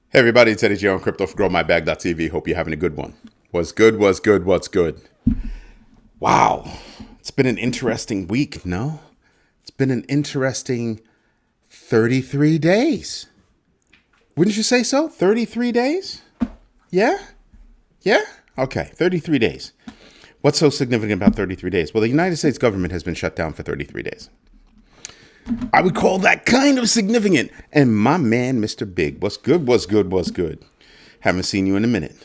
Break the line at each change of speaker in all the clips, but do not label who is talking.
Hey everybody, it's Eddie J on Crypto for GrowMyBag.tv. Hope you're having a good one. What's good, what's good, what's good? Wow, it's been an interesting week, no? It's been an interesting 33 days. Wouldn't you say so? 33 days? Yeah? Yeah? Okay, 33 days. What's so significant about 33 days? Well, the United States government has been shut down for 33 days. I would call that kind of significant. And my man, Mr. Big, what's good, what's good, what's good? Haven't seen you in a minute.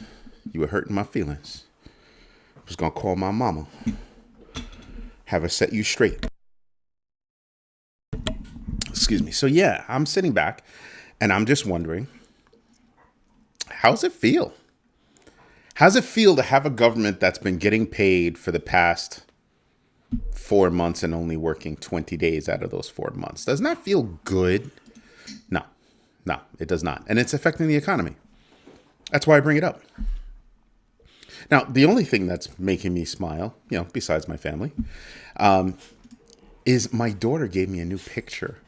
You were hurting my feelings. I was going to call my mama, have her set you straight. Excuse me. So, yeah, I'm sitting back and I'm just wondering, how's it feel? How's it feel to have a government that's been getting paid for the past 4 months and only working 20 days out of those 4 months? Doesn't that feel good? No, no, it does not. And it's affecting the economy. That's why I bring it up. Now, the only thing that's making me smile, besides my family, is my daughter gave me a new picture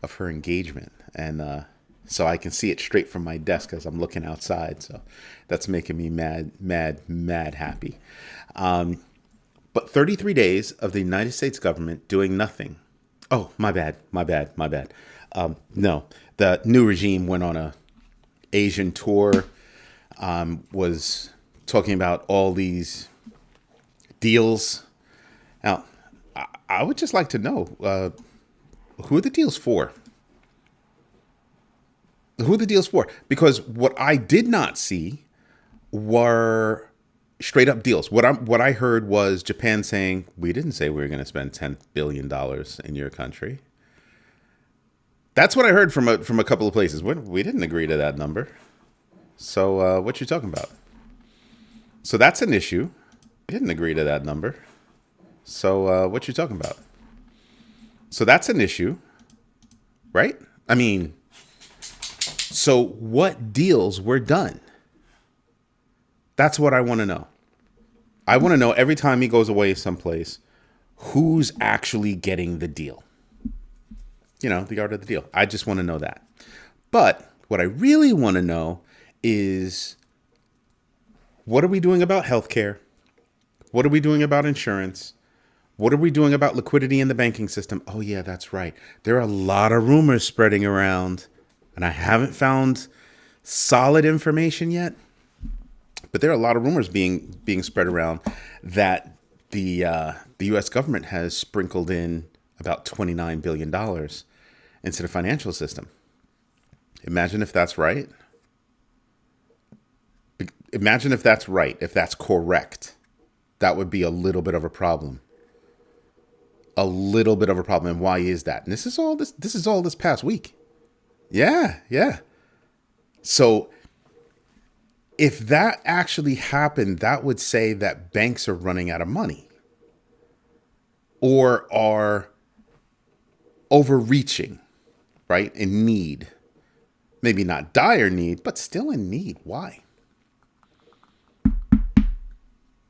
of her engagement. And so I can see it straight from my desk as I'm looking outside. So that's making me mad happy. But 33 days of the United States government doing nothing. Oh, my bad. No, the new regime went on a Asian tour, was talking about all these deals. Now, I would just like to know, who are the deals for? Who are the deals for? Because what I did not see were straight up deals. What I heard was Japan saying, we didn't say we were going to spend $10 billion in your country. That's what I heard from a couple of places. We didn't agree to that number. So what you talking about? So that's an issue. We didn't agree to that number. So what you talking about? So that's an issue, right? I mean, so what deals were done? That's what I want to know. I want to know every time he goes away someplace, who's actually getting the deal. The art of the deal. I just want to know that. But what I really want to know is, what are we doing about healthcare? What are we doing about insurance? What are we doing about liquidity in the banking system? Oh, yeah, that's right. There are a lot of rumors spreading around, and I haven't found solid information yet. But there are a lot of rumors being spread around that the U.S. government has sprinkled in about $29 billion into the financial system. Imagine if that's right. Imagine if that's right, if that's correct. That would be a little bit of a problem. A little bit of a problem. And why is that? And this is all this past week. Yeah. So if that actually happened, that would say that banks are running out of money or are overreaching, right? In need. Maybe not dire need, but still in need. Why?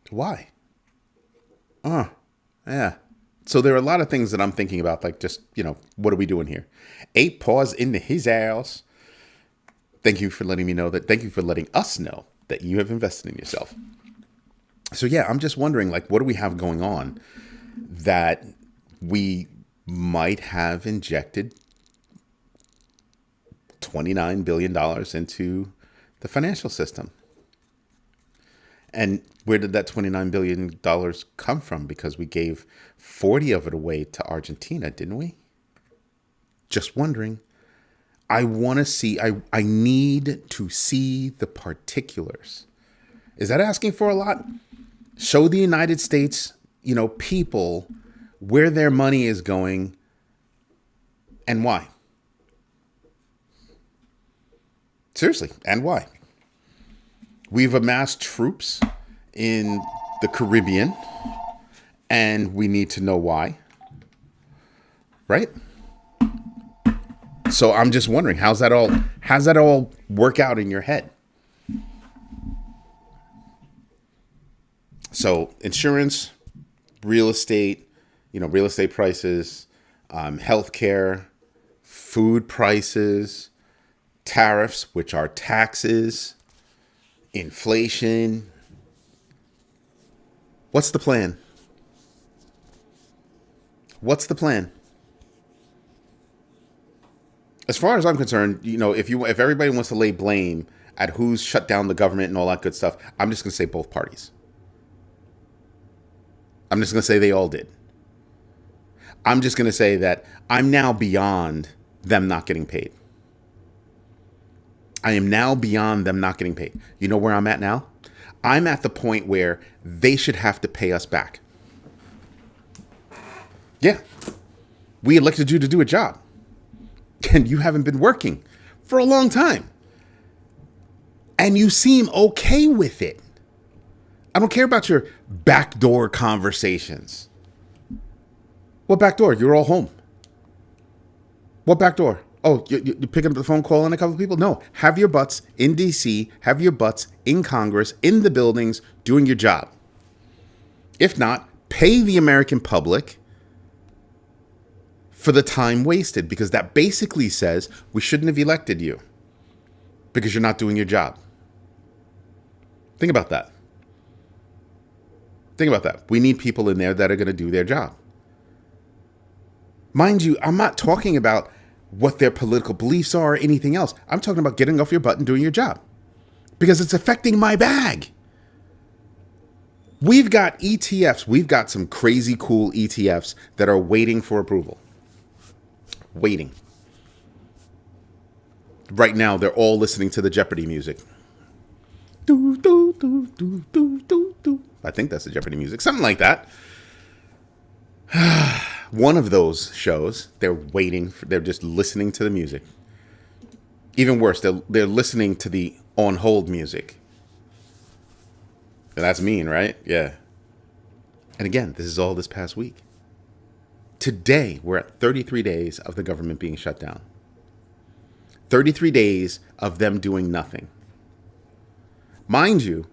Why? Yeah. So there are a lot of things that I'm thinking about, like just, what are we doing here? 8 paws into his ass. Thank you for letting me know that. Thank you for letting us know that you have invested in yourself. So yeah, I'm just wondering, like, what do we have going on that we might have injected $29 billion into the financial system? And where did that $29 billion come from? Because we gave 40 of it away to Argentina, didn't we? Just wondering. I want to see, I need to see the particulars. Is that asking for a lot? Show the United States, people where their money is going and why. Seriously, and why? We've amassed troops in the Caribbean and we need to know why. Right? So I'm just wondering, how's that all work out in your head? So insurance, real estate, real estate prices, healthcare, food prices, tariffs, which are taxes, inflation. What's the plan? What's the plan? As far as I'm concerned, if everybody wants to lay blame at who's shut down the government and all that good stuff, I'm just going to say both parties. I'm just going to say they all did. I'm just going to say that I'm now beyond them not getting paid. I am now beyond them not getting paid. You know where I'm at now? I'm at the point where they should have to pay us back. Yeah. We elected you to do a job. And you haven't been working for a long time. And you seem okay with it. I don't care about your backdoor conversations. What backdoor? You're all home. What backdoor? Oh, you're picking up the phone, calling a couple of people? No. Have your butts in D.C., have your butts in Congress, in the buildings, doing your job. If not, pay the American public for the time wasted, because that basically says we shouldn't have elected you because you're not doing your job. Think about that. Think about that. We need people in there that are going to do their job. Mind you, I'm not talking about what their political beliefs are or anything else. I'm talking about getting off your butt and doing your job, because it's affecting my bag. We've got ETFs. We've got some crazy cool ETFs that are waiting for approval. Waiting. Right now, they're all listening to the Jeopardy music. Do, do, do, do, do, do, do. I think that's the Jeopardy music. Something like that. One of those shows, they're just listening to the music. Even worse, they're listening to the on hold music. And that's mean, right? Yeah. And again, this is all this past week. Today, we're at 33 days of the government being shut down. 33 days of them doing nothing. Mind you,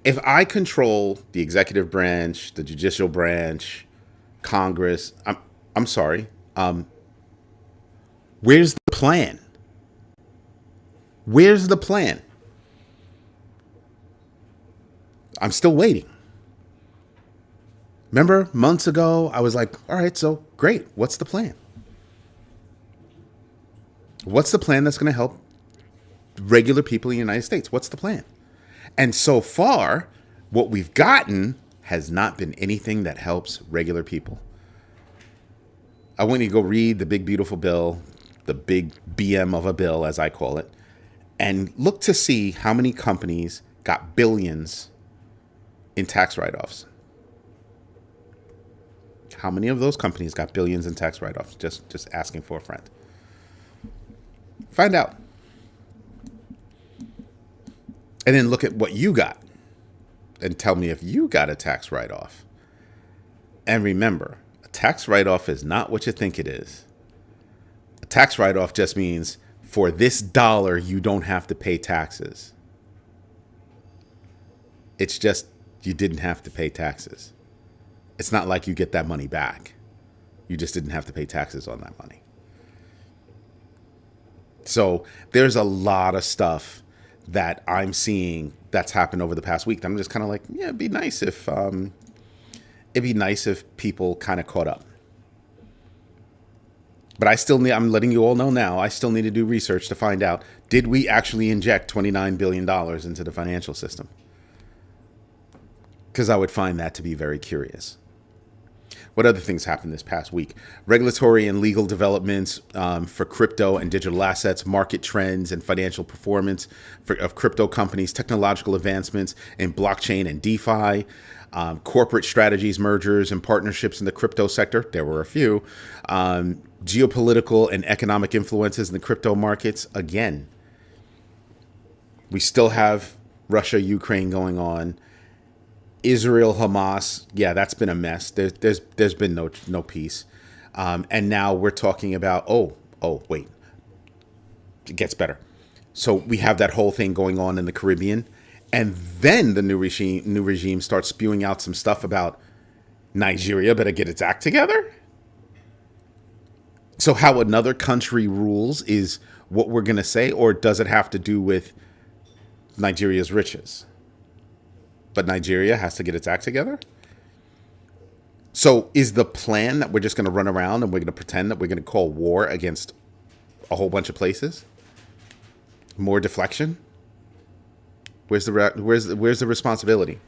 if I control the executive branch, the judicial branch, Congress, I'm sorry. Where's the plan? Where's the plan? I'm still waiting. Remember months ago, I was like, all right, so great. What's the plan? What's the plan that's going to help regular people in the United States? What's the plan? And so far, what we've gotten has not been anything that helps regular people. I want you to go read the big, beautiful bill, the big BM of a bill, as I call it, and look to see how many companies got billions in tax write-offs. How many of those companies got billions in tax write-offs? Just asking for a friend. Find out. And then look at what you got and tell me if you got a tax write-off. And remember, a tax write-off is not what you think it is. A tax write-off just means for this dollar, you don't have to pay taxes. It's just you didn't have to pay taxes. It's not like you get that money back. You just didn't have to pay taxes on that money. So there's a lot of stuff that I'm seeing that's happened over the past week. I'm just kind of like, yeah, it'd be nice if people kind of caught up. But I'm letting you all know now, I still need to do research to find out, did we actually inject $29 billion into the financial system? Because I would find that to be very curious. What other things happened this past week? Regulatory and legal developments for crypto and digital assets, market trends and financial performance of crypto companies, technological advancements in blockchain and DeFi, corporate strategies, mergers, and partnerships in the crypto sector. There were a few. Geopolitical and economic influences in the crypto markets. Again, we still have Russia, Ukraine going on. Israel, Hamas, yeah, that's been a mess. There's been no peace. And now we're talking about, wait, it gets better. So we have that whole thing going on in the Caribbean. And then the new regime starts spewing out some stuff about Nigeria better get its act together. So how another country rules is what we're going to say, or does it have to do with Nigeria's riches? But Nigeria has to get its act together? So is the plan that we're just going to run around and we're going to pretend that we're going to call war against a whole bunch of places? More deflection? Where's the responsibility?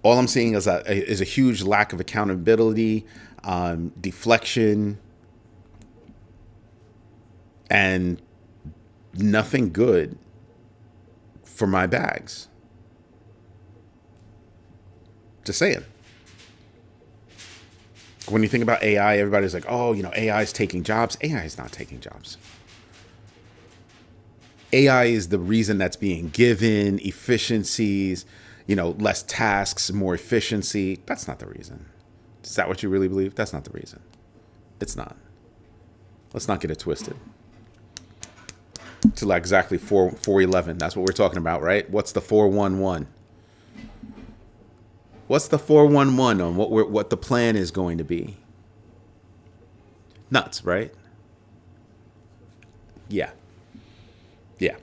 All I'm seeing is a huge lack of accountability, deflection, and nothing good for my bags. Just saying. When you think about AI, everybody's like, oh, AI is taking jobs. AI is not taking jobs. AI is the reason that's being given, efficiencies, less tasks, more efficiency. That's not the reason. Is that what you really believe? That's not the reason. It's not. Let's not get it twisted. To like exactly 411. That's what we're talking about, right? What's the 411? What's the 411 on what the plan is going to be? Nuts, right? Yeah. Yeah.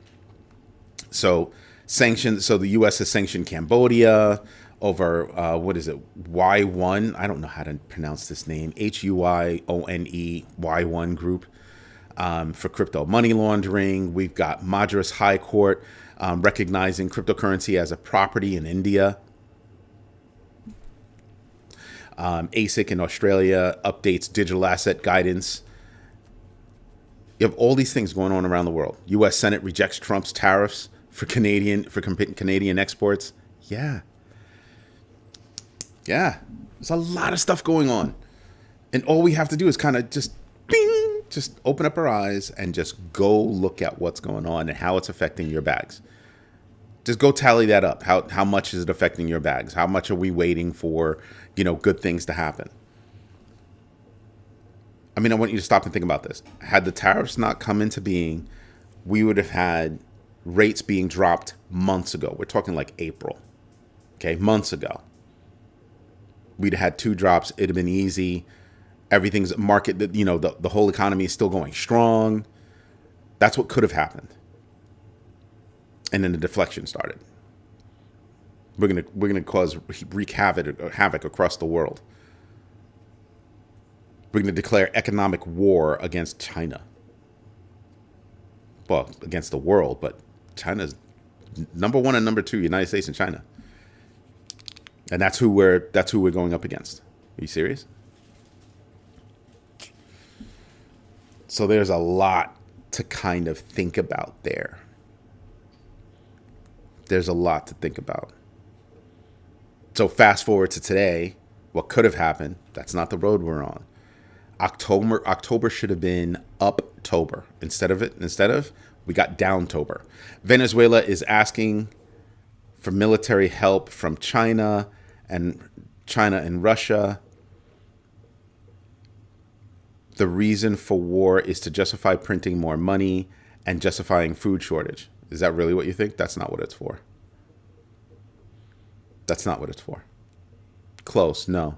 So sanctions. So the U.S. has sanctioned Cambodia over what is it? Y1. I don't know how to pronounce this name. HUIONE Y1 group for crypto money laundering. We've got Madras High Court recognizing cryptocurrency as a property in India. ASIC in Australia updates digital asset guidance. You have all these things going on around the world. U.S. Senate rejects Trump's tariffs for Canadian exports. Yeah. There's a lot of stuff going on. And all we have to do is kind of just open up our eyes and just go look at what's going on and how it's affecting your bags. Just go tally that up. How much is it affecting your bags? How much are we waiting for, good things to happen? I mean, I want you to stop and think about this. Had the tariffs not come into being, we would have had rates being dropped months ago. We're talking like April. Okay, months ago. We'd have had 2 drops. It'd have been easy. Everything's market, the whole economy is still going strong. That's what could have happened. And then the deflection started. We're gonna wreak havoc across the world. We're gonna declare economic war against China. Well, against the world, but China's number 1 and number 2, United States and China. And that's who we're going up against. Are you serious? So there's a lot to kind of think about there. There's a lot to think about. So fast forward to today, what could have happened? That's not the road we're on. October should have been Uptober. Instead of we got Downtober. Venezuela is asking for military help from China and Russia. The reason for war is to justify printing more money and justifying food shortage. Is that really what you think? That's not what it's for. That's not what it's for. Close, no.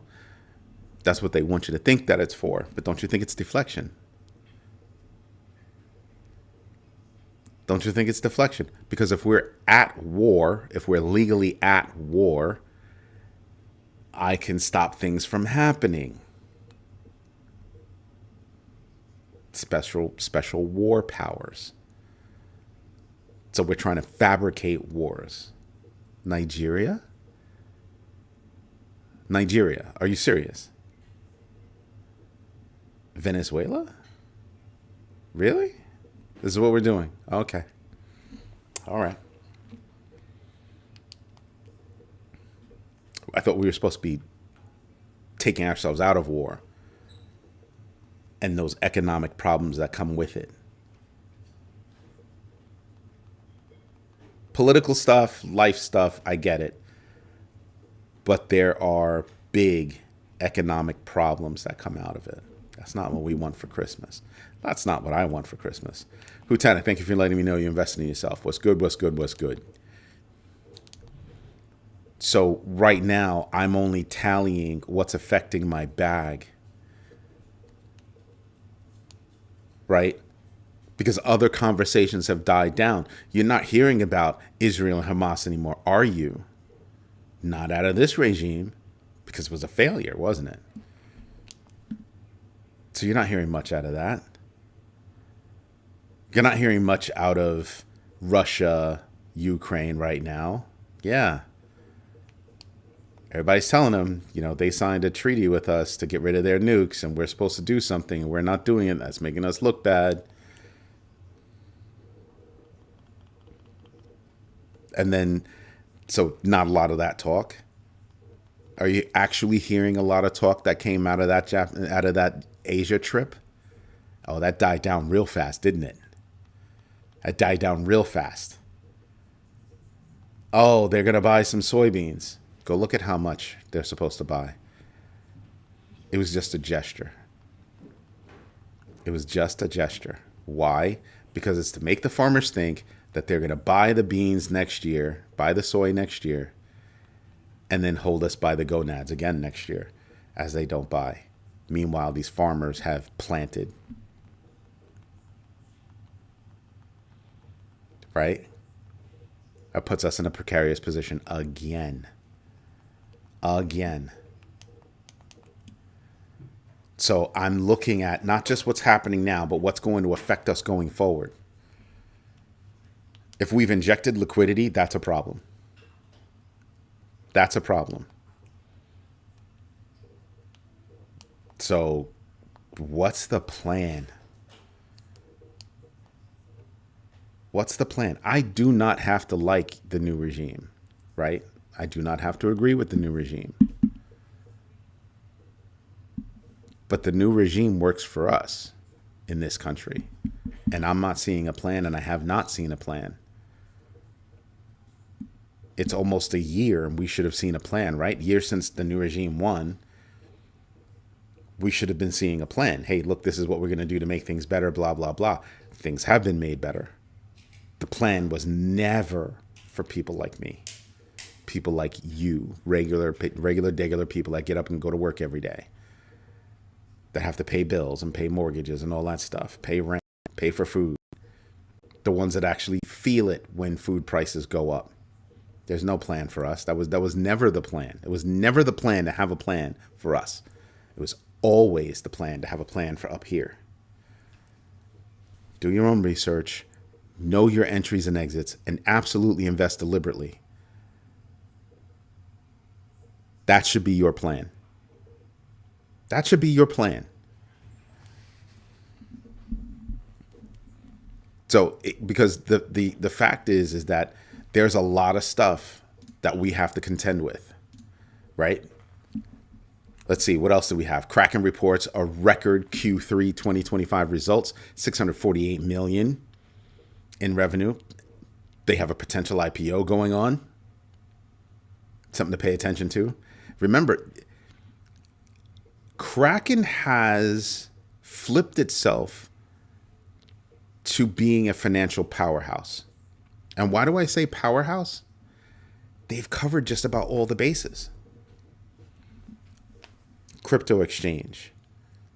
That's what they want you to think that it's for. But don't you think it's deflection? Don't you think it's deflection? Because if we're at war, if we're legally at war, I can stop things from happening. Special war powers. So we're trying to fabricate wars. Nigeria? Are you serious? Venezuela? Really? This is what we're doing. Okay. All right. I thought we were supposed to be taking ourselves out of war and those economic problems that come with it. Political stuff, life stuff, I get it. But there are big economic problems that come out of it. That's not what we want for Christmas. That's not what I want for Christmas. Hutana, thank you for letting me know you invested in yourself. What's good, what's good, what's good? So right now, I'm only tallying what's affecting my bag. right? Because other conversations have died down. You're not hearing about Israel and Hamas anymore, are you? Not out of this regime, because it was a failure, wasn't it? So you're not hearing much out of that. You're not hearing much out of Russia, Ukraine right now. Yeah. Everybody's telling them, they signed a treaty with us to get rid of their nukes and we're supposed to do something and we're not doing it. That's making us look bad. And then, so not a lot of that talk. Are you actually hearing a lot of talk that came out of that Asia trip? Oh, that died down real fast, didn't it? That died down real fast. Oh, they're going to buy some soybeans. Go look at how much they're supposed to buy. It was just a gesture. It was just a gesture. Why? Because it's to make the farmers think that they're going to buy the beans next year, buy the soy next year, and then hold us by the gonads again next year as they don't buy. Meanwhile, these farmers have planted. Right? That puts us in a precarious position again. Again. So I'm looking at not just what's happening now, but what's going to affect us going forward. If we've injected liquidity, that's a problem. That's a problem. So what's the plan? What's the plan? I do not have to like the new regime, right? I do not have to agree with the new regime. But the new regime works for us in this country. And I'm not seeing a plan, and I have not seen a plan. It's almost a year, and we should have seen a plan, right? Year since the new regime won. We should have been seeing a plan. Hey, look, this is what we're going to do to make things better, blah, blah, blah. Things have been made better. The plan was never for people like me, people like you, regular people that get up and go to work every day, that have to pay bills and pay mortgages and all that stuff, pay rent, pay for food, the ones that actually feel it when food prices go up. There's no plan for us. That was never the plan. It was never the plan to have a plan for us. It was always the plan to have a plan for up here. Do your own research. Know your entries and exits, and absolutely invest deliberately. That should be your plan. That should be your plan. So, because the fact is that there's a lot of stuff that we have to contend with, right? Let's see, what else do we have? Kraken reports a record Q3 2025 results, $648 million in revenue. They have a potential IPO going on. Something to pay attention to. Remember, Kraken has flipped itself to being a financial powerhouse. And why do I say powerhouse? They've covered just about all the bases. Crypto exchange,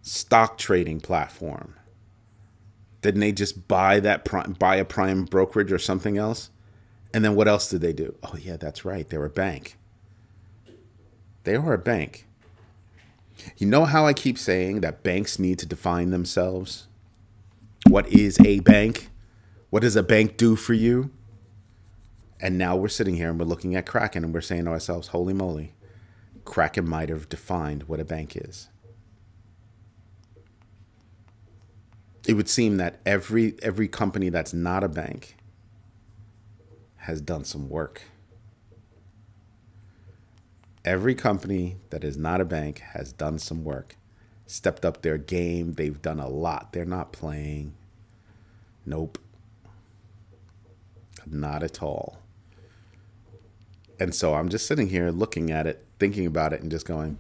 stock trading platform. Didn't they just buy a prime brokerage or something else? And then what else did they do? Oh yeah, that's right. They're a bank. They are a bank. You know how I keep saying that banks need to define themselves? What is a bank? What does a bank do for you? And now we're sitting here and we're looking at Kraken and we're saying to ourselves, holy moly, Kraken might have defined what a bank is. It would seem that every company that's not a bank has done some work. Every company that is not a bank has done some work, stepped up their game. They've done a lot. They're not playing. Nope. Not at all. And so I'm just sitting here looking at it, thinking about it, and just going,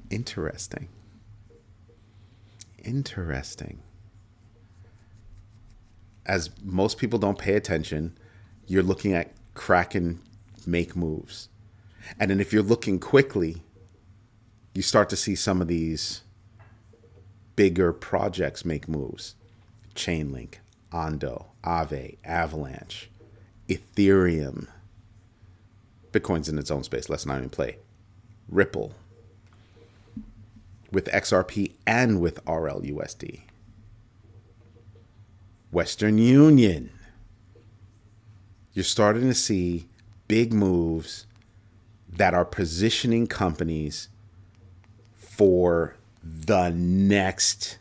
interesting. Interesting. As most people don't pay attention, you're looking at Kraken make moves. And then if you're looking quickly, you start to see some of these bigger projects make moves. Chainlink, Ondo, Aave, Avalanche, Ethereum. Bitcoin's in its own space. Let's not even play. Ripple. With XRP and with RLUSD. Western Union. You're starting to see big moves that are positioning companies for the next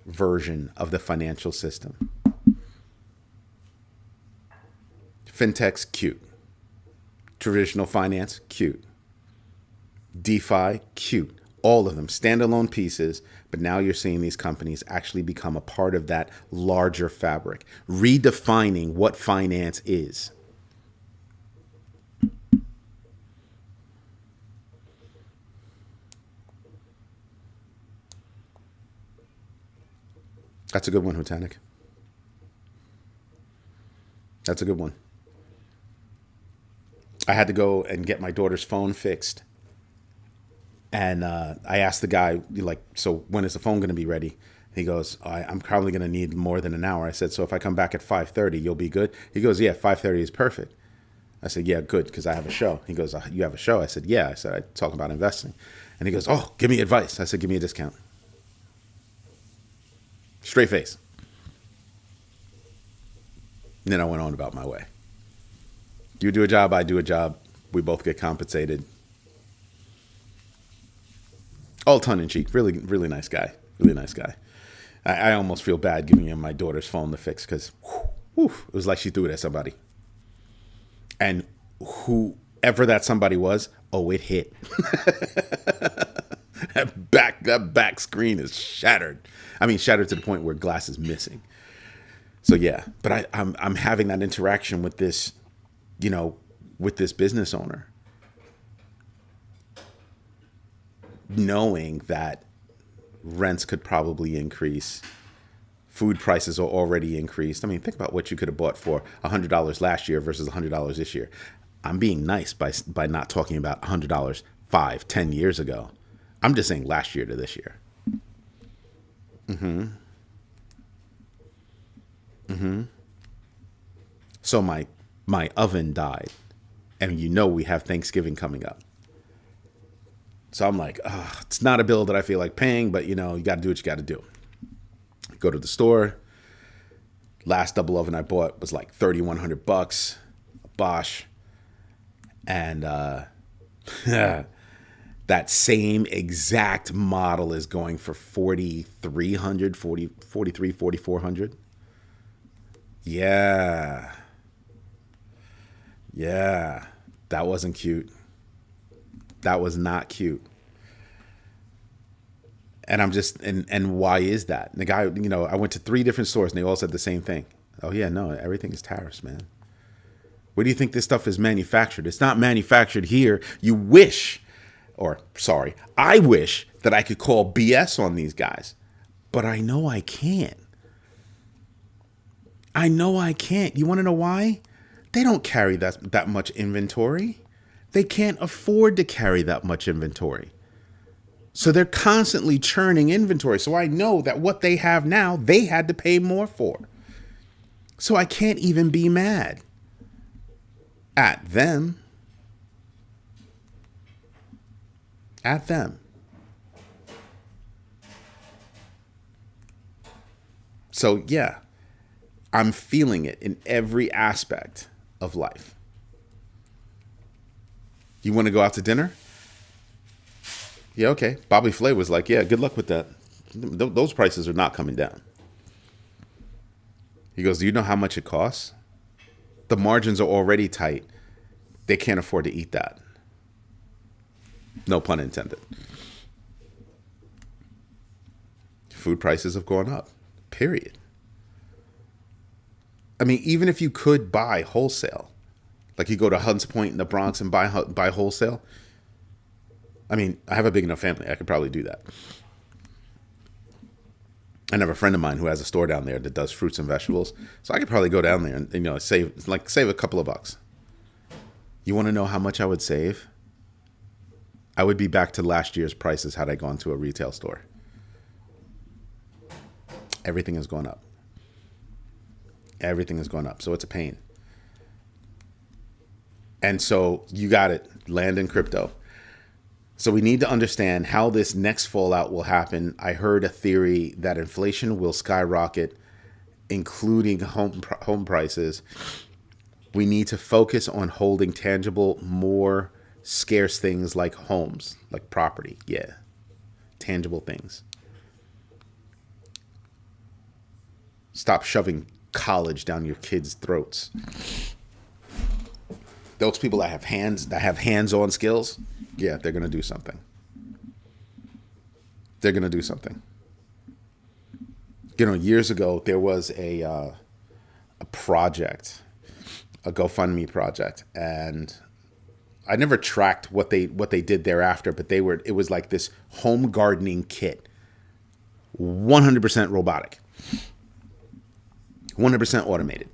version of the financial system. Fintech's cute. Traditional finance, cute. DeFi, cute. All of them, standalone pieces, but now you're seeing these companies actually become a part of that larger fabric, redefining what finance is. That's a good one, Hutanik. That's a good one. I had to go and get my daughter's phone fixed. And I asked the guy, like, so when is the phone going to be ready? He goes, I'm probably going to need more than an hour. I said, so if I come back at 5:30, you'll be good? He goes, yeah, 5:30 is perfect. I said, yeah, good, because I have a show. He goes, you have a show? I said, yeah. I said, I talk about investing. And he goes, oh, give me advice. I said, give me a discount. Straight face. And then I went on about my way. You do a job, I do a job. We both get compensated. All tongue in cheek. Really, really nice guy. Really nice guy. I almost feel bad giving him my daughter's phone to fix because it was like she threw it at somebody. And whoever that somebody was, it hit. That back screen is shattered. I mean, shattered to the point where glass is missing. So yeah, but I'm having that interaction with this, with this business owner, knowing that rents could probably increase, food prices are already increased. I mean, think about what you could have bought for $100 last year versus $100 this year. I'm being nice by not talking about $100 5-10 years ago. I'm just saying last year to this year. So my oven died, and we have Thanksgiving coming up. So I'm like, it's not a bill that I feel like paying, but you got to do what you got to do. Go to the store. Last double oven I bought was like $3,100, Bosch, and that same exact model is going for $4,300, $4,400. Yeah, that wasn't cute. That was not cute. And I'm just, and why is that? And the guy, I went to 3 different stores and they all said the same thing. Oh yeah, no, everything is tariffs, man. Where do you think this stuff is manufactured? It's not manufactured here. I wish that I could call BS on these guys, but I know I can't. You want to know why? They don't carry that much inventory. They can't afford to carry that much inventory. So they're constantly churning inventory. So I know that what they have now, they had to pay more for. So I can't even be mad at them. So yeah, I'm feeling it in every aspect of life. You want to go out to dinner? Yeah, okay. Bobby Flay was like, yeah, good luck with that. Those prices are not coming down. He goes, do you know how much it costs? The margins are already tight. They can't afford to eat that. No pun intended. Food prices have gone up, period. I mean, even if you could buy wholesale, like you go to Hunts Point in the Bronx and buy wholesale. I mean, I have a big enough family. I could probably do that. I have a friend of mine who has a store down there that does fruits and vegetables. So I could probably go down there and save a couple of bucks. You want to know how much I would save? I would be back to last year's prices had I gone to a retail store. Everything is going up. Everything is going up. So it's a pain. And so you got it, land in crypto. So we need to understand how this next fallout will happen. I heard a theory that inflation will skyrocket, including home prices. We need to focus on holding tangible, more scarce things like homes, like property. Yeah, tangible things. Stop shoving college down your kids' throats. Those people that have hands-on skills, yeah, they're gonna do something. They're gonna do something. You know, years ago there was a project, a GoFundMe project, and I never tracked what they did thereafter, but it was like this home gardening kit, 100% robotic, 100% automated.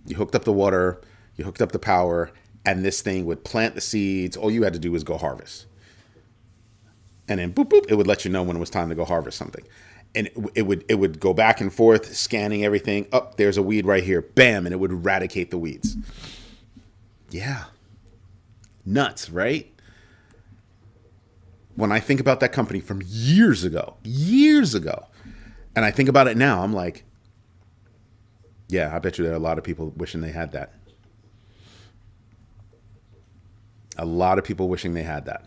You hooked up the water, you hooked up the power, and this thing would plant the seeds. All you had to do was go harvest. And then boop, boop, it would let you know when it was time to go harvest something. And it would go back and forth, scanning everything. Oh, there's a weed right here. Bam, and it would eradicate the weeds. Yeah. Nuts, right? When I think about that company from years ago, and I think about it now, I'm like, yeah, I bet you there are a lot of people wishing they had that. A lot of people wishing they had that.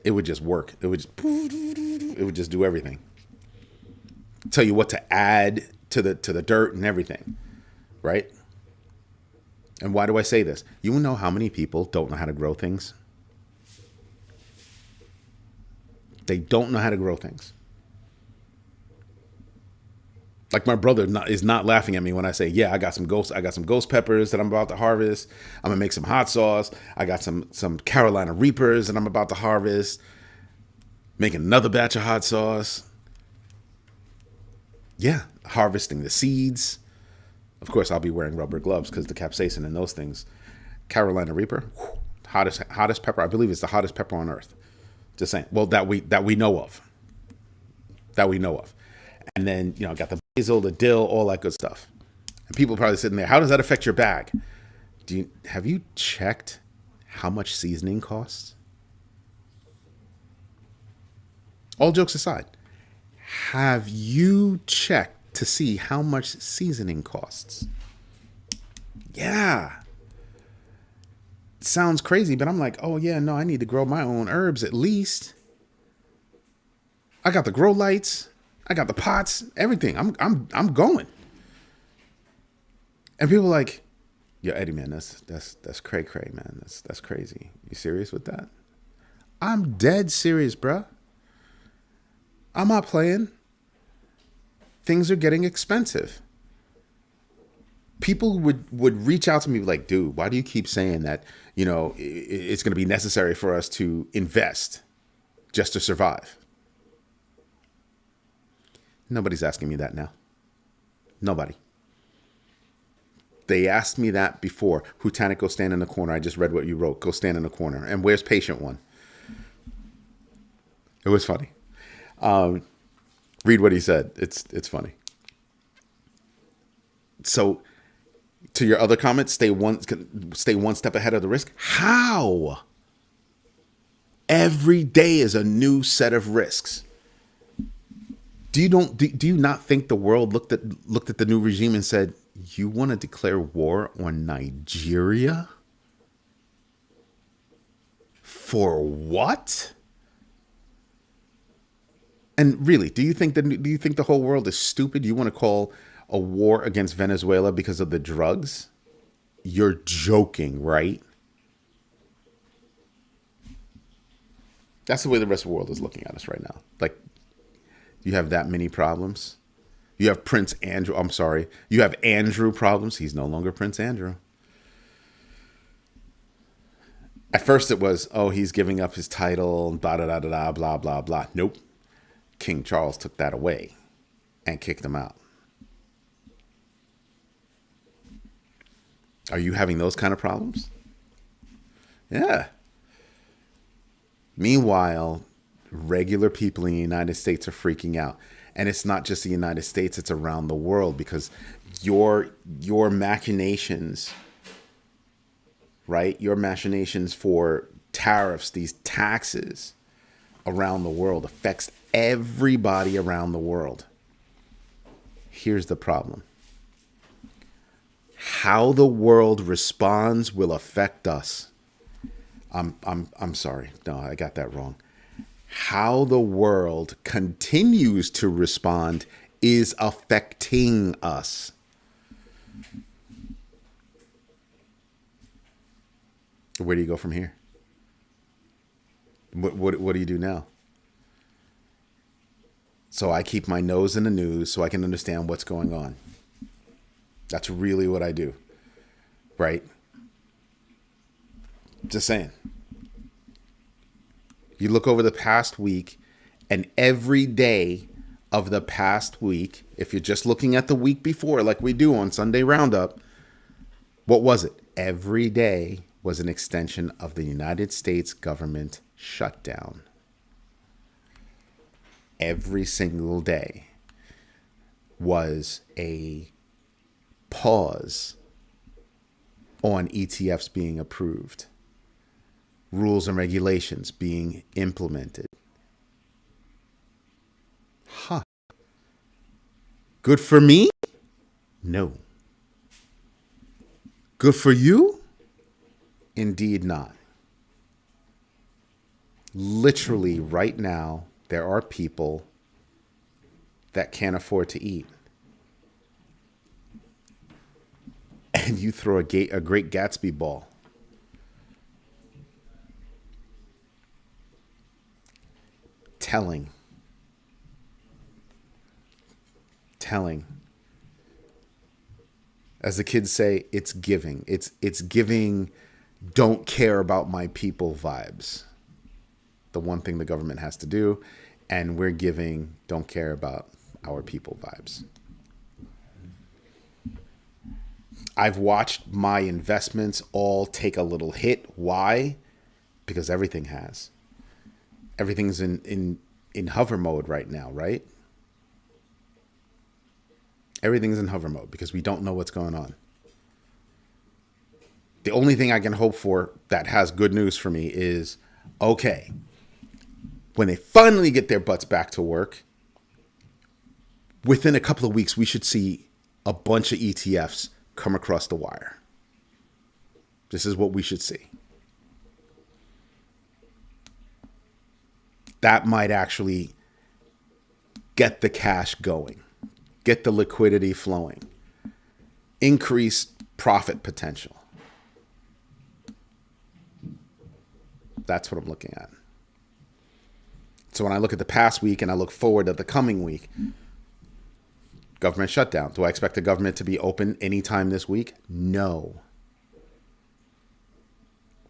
It would just work. It would just do everything. Tell you what to add to the dirt and everything, right? And why do I say this? You know how many people don't know how to grow things? They don't know how to grow things. Like my brother is not laughing at me when I say, yeah, I got some ghost peppers that I'm about to harvest. I'm gonna make some hot sauce. I got some Carolina Reapers that I'm about to harvest. Making another batch of hot sauce. Yeah, harvesting the seeds. Of course, I'll be wearing rubber gloves because the capsaicin in those things. Carolina Reaper, hottest pepper. I believe it's the hottest pepper on earth. Just saying. Well, that we know of. That we know of. And then, you know, got the basil, the dill, all that good stuff. And people are probably sitting there, how does that affect your bag? Have you checked how much seasoning costs? All jokes aside, have you checked to see how much seasoning costs? Yeah. It sounds crazy, but I'm like, oh yeah, no, I need to grow my own herbs at least. I got the grow lights. I got the pots, everything. I'm going. And people are like, yo, Eddie, man, that's cray, man. That's crazy. You serious with that? I'm dead serious, bruh. I'm not playing. Things are getting expensive. People would reach out to me like, dude, why do you keep saying that, you know, it's going to be necessary for us to invest just to survive? Nobody's asking me that now. Nobody. They asked me that before. Hutanic, go stand in the corner. I just read what you wrote. Go stand in the corner. And where's patient one? It was funny. Read what he said. It's funny. So, to your other comments, stay one step ahead of the risk. How? Every day is a new set of risks. Do you not think the world looked at the new regime and said, you want to declare war on Nigeria? For what? And really, do you think the whole world is stupid? You want to call a war against Venezuela because of the drugs? You're joking, right? That's the way the rest of the world is looking at us right now. Like, you have that many problems. You have Prince Andrew. I'm sorry. You have Andrew problems. He's no longer Prince Andrew. At first it was, oh, he's giving up his title, blah, blah, blah, blah, blah, blah, blah. Nope. King Charles took that away and kicked him out. Are you having those kind of problems? Yeah. Meanwhile, regular people in the United States are freaking out. And it's not just the United States, it's around the world, because your machinations, right? Your machinations for tariffs, these taxes around the world affects everybody around the world. Here's the problem. How the world responds will affect us. I'm sorry. No, I got that wrong. How the world continues to respond is affecting us. Where do you go from here? What do you do now? So I keep my nose in the news so I can understand what's going on. That's really what I do, right? Just saying. You look over the past week, and every day of the past week, if you're just looking at the week before, like we do on Sunday Roundup, what was it? Every day was an extension of the United States government shutdown. Every single day was a pause on ETFs being approved, rules and regulations being implemented. Huh. Good for me? No. Good for you? Indeed not. Literally right now, there are people that can't afford to eat. And you throw a Great Gatsby ball. Telling. As the kids say, it's giving. It's giving don't care about my people vibes. The one thing the government has to do, and we're giving don't care about our people vibes. I've watched my investments all take a little hit. Why? Because everything has. Everything's in hover mode right now, right? Everything's in hover mode because we don't know what's going on. The only thing I can hope for that has good news for me is, okay, when they finally get their butts back to work, within a couple of weeks, we should see a bunch of ETFs come across the wire. This is what we should see. That might actually get the cash going, get the liquidity flowing, increase profit potential. That's what I'm looking at. So when I look at the past week and I look forward at the coming week, government shutdown. Do I expect the government to be open anytime this week? No.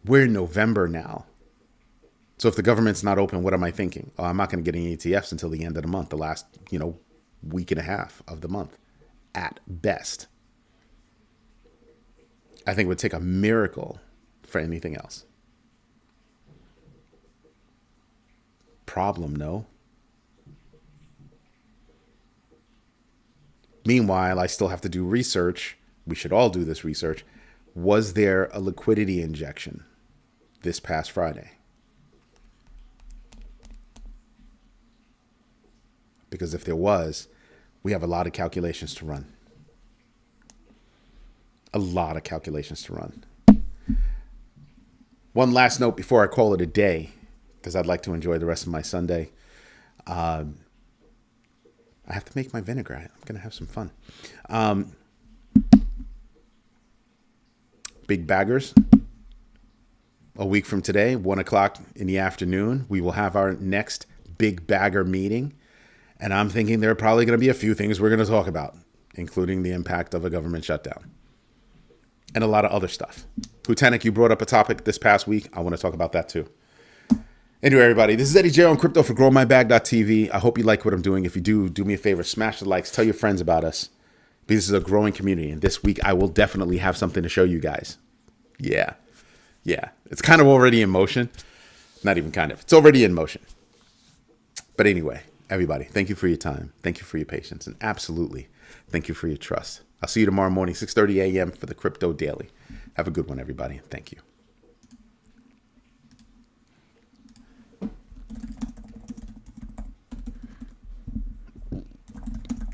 We're in November now. So if the government's not open, what am I thinking? Oh, I'm not going to get any ETFs until the end of the month, the last, week and a half of the month at best. I think it would take a miracle for anything else. Problem, no. Meanwhile, I still have to do research. We should all do this research. Was there a liquidity injection this past Friday? Because if there was, we have a lot of calculations to run. A lot of calculations to run. One last note before I call it a day, because I'd like to enjoy the rest of my Sunday. I have to make my vinaigrette. I'm going to have some fun. Big baggers. A week from today, 1 o'clock in the afternoon, we will have our next big bagger meeting. And I'm thinking there are probably going to be a few things we're going to talk about, including the impact of a government shutdown and a lot of other stuff. Lieutenant, you brought up a topic this past week. I want to talk about that too. Anyway, everybody, this is Eddie J on crypto for growmybag.tv. I hope you like what I'm doing. If you do me a favor, smash the likes, tell your friends about us. Because this is a growing community. And this week, I will definitely have something to show you guys. Yeah. It's kind of already in motion. Not even kind of. It's already in motion. But anyway, Everybody, thank you for your time. Thank you for your patience. And absolutely, thank you for your trust. I'll see you tomorrow morning, 6:30 a.m. for the Crypto Daily. Have a good one, everybody. Thank you.